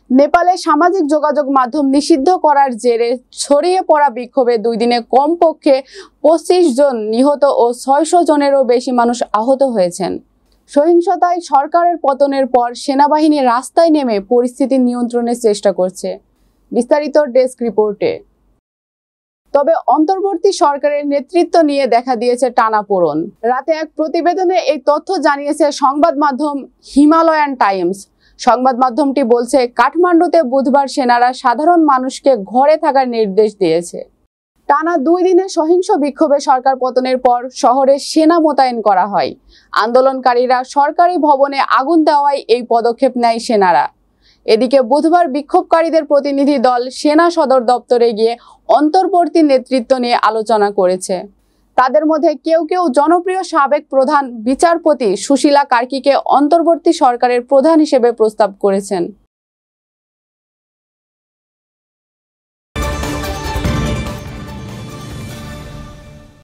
নেপালে সামাজিক যোগাযোগ মাধ্যম নিষিদ্ধ করার জেরে ছড়িয়ে পড়া বিক্ষোভে 2 দিনে কমপক্ষে 25 জন নিহত ও 600 জনেরও বেশি মানুষ আহত হয়েছেন। সহিংসতায় সরকারের পতনের পর সেনাবাহিনী রাস্তায় নেমে পরিস্থিতি নিয়ন্ত্রণের চেষ্টা করছে। বিস্তারিত ডেস্ক রিপোর্টে। তবে অন্তর্বর্তী সরকারের নেতৃত্ব নিয়ে দেখা দিয়েছে টানাপোড়েন। রাতে এক প্রতিবেদনে এই তথ্য জানিয়েছে সংবাদ মাধ্যম হিমালয়ান টাইমস। সংবাদ মাধ্যমটি বলছে, কাঠমান্ডুতে বুধবার সেনারা সাধারণ মানুষকে ঘরে থাকার নির্দেশ দিয়েছে। টানা 2 দিনের সহিংস বিক্ষোভে সরকার পতনের পর শহরে সেনা মোতায়েন করা হয়। আন্দোলনকারীরা সরকারি ভবনে আগুন দেওয়ায় এই পদক্ষেপ নেয় সেনারা। এদিকে বুধবার বিক্ষোভকারীদের প্রতিনিধি দল সেনা সদর দপ্তরে গিয়ে অন্তর্বর্তী নেতৃত্ব নিয়ে আলোচনা করেছে। তাদের মধ্যে কেউ কেউ জনপ্রিয় সাবেক প্রধান বিচারপতি সুশীলা কার্কিকে অন্তর্বর্তী সরকারের প্রধান হিসেবে প্রস্তাব করেছেন।